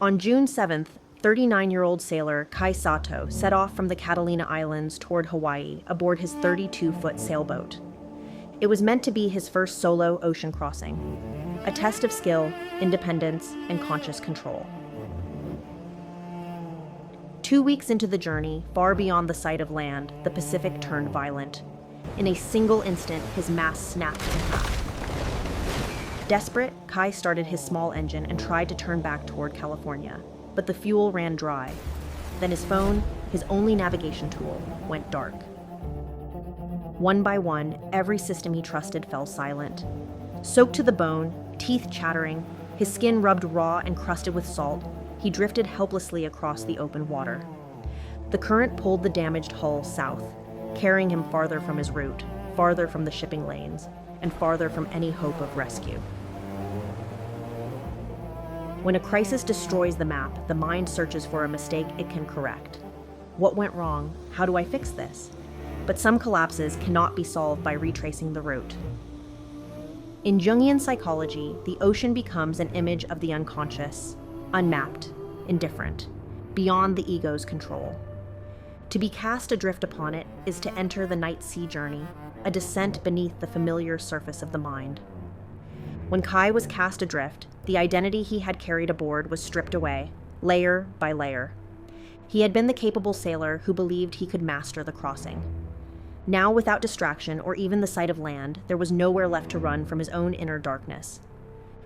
On June 7th, 39-year-old sailor Kai Sato set off from the Catalina Islands toward Hawaii aboard his 32-foot sailboat. It was meant to be his first solo ocean crossing, a test of skill, independence, and conscious control. 2 weeks into the journey, far beyond the sight of land, the Pacific turned violent. In a single instant, his mast snapped in half. Desperate, Kai started his small engine and tried to turn back toward California, but the fuel ran dry. Then his phone, his only navigation tool, went dark. One by one, every system he trusted fell silent. Soaked to the bone, teeth chattering, his skin rubbed raw and crusted with salt, he drifted helplessly across the open water. The current pulled the damaged hull south, carrying him farther from his route, farther from the shipping lanes, and farther from any hope of rescue. When a crisis destroys the map, the mind searches for a mistake it can correct. What went wrong? How do I fix this? But some collapses cannot be solved by retracing the route. In Jungian psychology, the ocean becomes an image of the unconscious, unmapped, indifferent, beyond the ego's control. To be cast adrift upon it is to enter the night sea journey, a descent beneath the familiar surface of the mind. When Kai was cast adrift, the identity he had carried aboard was stripped away, layer by layer. He had been the capable sailor who believed he could master the crossing. Now, without distraction or even the sight of land, there was nowhere left to run from his own inner darkness.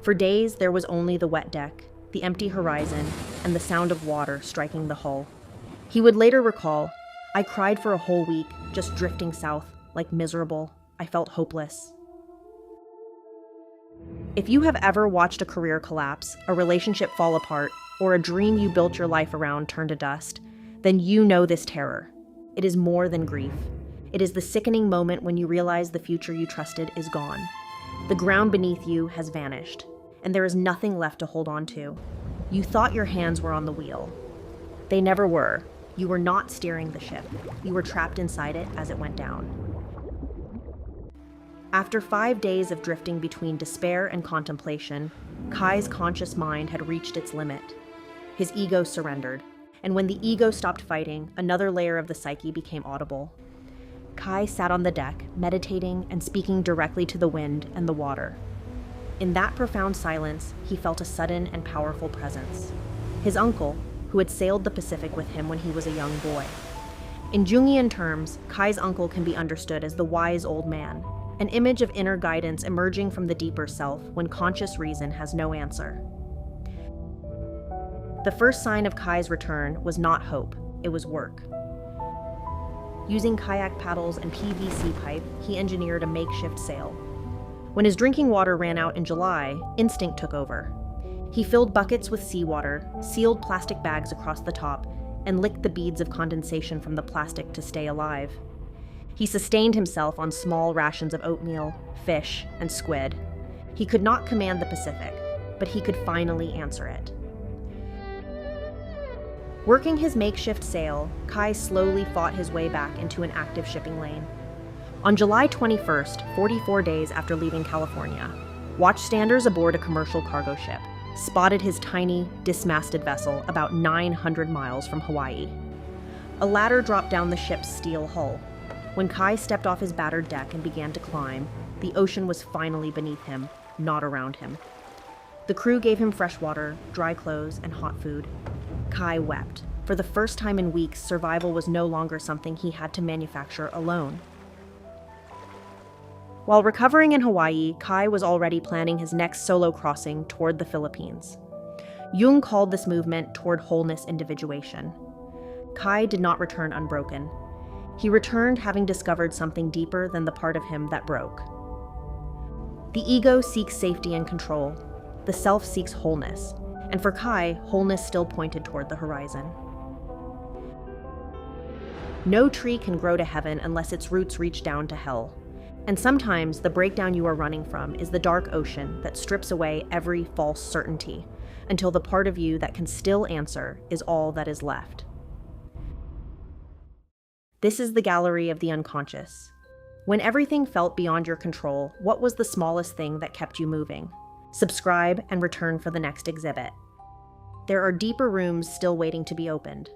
For days, there was only the wet deck, the empty horizon, and the sound of water striking the hull. He would later recall, "I cried for a whole week, just drifting south, like miserable. I felt hopeless." If you have ever watched a career collapse, a relationship fall apart, or a dream you built your life around turn to dust, then you know this terror. It is more than grief. It is the sickening moment when you realize the future you trusted is gone. The ground beneath you has vanished, and there is nothing left to hold on to. You thought your hands were on the wheel. They never were. You were not steering the ship. You were trapped inside it as it went down. After 5 days of drifting between despair and contemplation, Kai's conscious mind had reached its limit. His ego surrendered, and when the ego stopped fighting, another layer of the psyche became audible. Kai sat on the deck, meditating and speaking directly to the wind and the water. In that profound silence, he felt a sudden and powerful presence. His uncle, who had sailed the Pacific with him when he was a young boy. In Jungian terms, Kai's uncle can be understood as the wise old man, an image of inner guidance emerging from the deeper self when conscious reason has no answer. The first sign of Kai's return was not hope, it was work. Using kayak paddles and PVC pipe, he engineered a makeshift sail. When his drinking water ran out in July, instinct took over. He filled buckets with seawater, sealed plastic bags across the top, and licked the beads of condensation from the plastic to stay alive. He sustained himself on small rations of oatmeal, fish, and squid. He could not command the Pacific, but he could finally answer it. Working his makeshift sail, Kai slowly fought his way back into an active shipping lane. On July 21st, 44 days after leaving California, watchstanders aboard a commercial cargo ship spotted his tiny, dismasted vessel about 900 miles from Hawaii. A ladder dropped down the ship's steel hull. When Kai stepped off his battered deck and began to climb, the ocean was finally beneath him, not around him. The crew gave him fresh water, dry clothes, and hot food. Kai wept. For the first time in weeks, survival was no longer something he had to manufacture alone. While recovering in Hawaii, Kai was already planning his next solo crossing toward the Philippines. Jung called this movement toward wholeness individuation. Kai did not return unbroken. He returned having discovered something deeper than the part of him that broke. The ego seeks safety and control. The self seeks wholeness. And for Kai, wholeness still pointed toward the horizon. No tree can grow to heaven unless its roots reach down to hell. And sometimes the breakdown you are running from is the dark ocean that strips away every false certainty until the part of you that can still answer is all that is left. This is the gallery of the unconscious. When everything felt beyond your control, what was the smallest thing that kept you moving? Subscribe and return for the next exhibit. There are deeper rooms still waiting to be opened.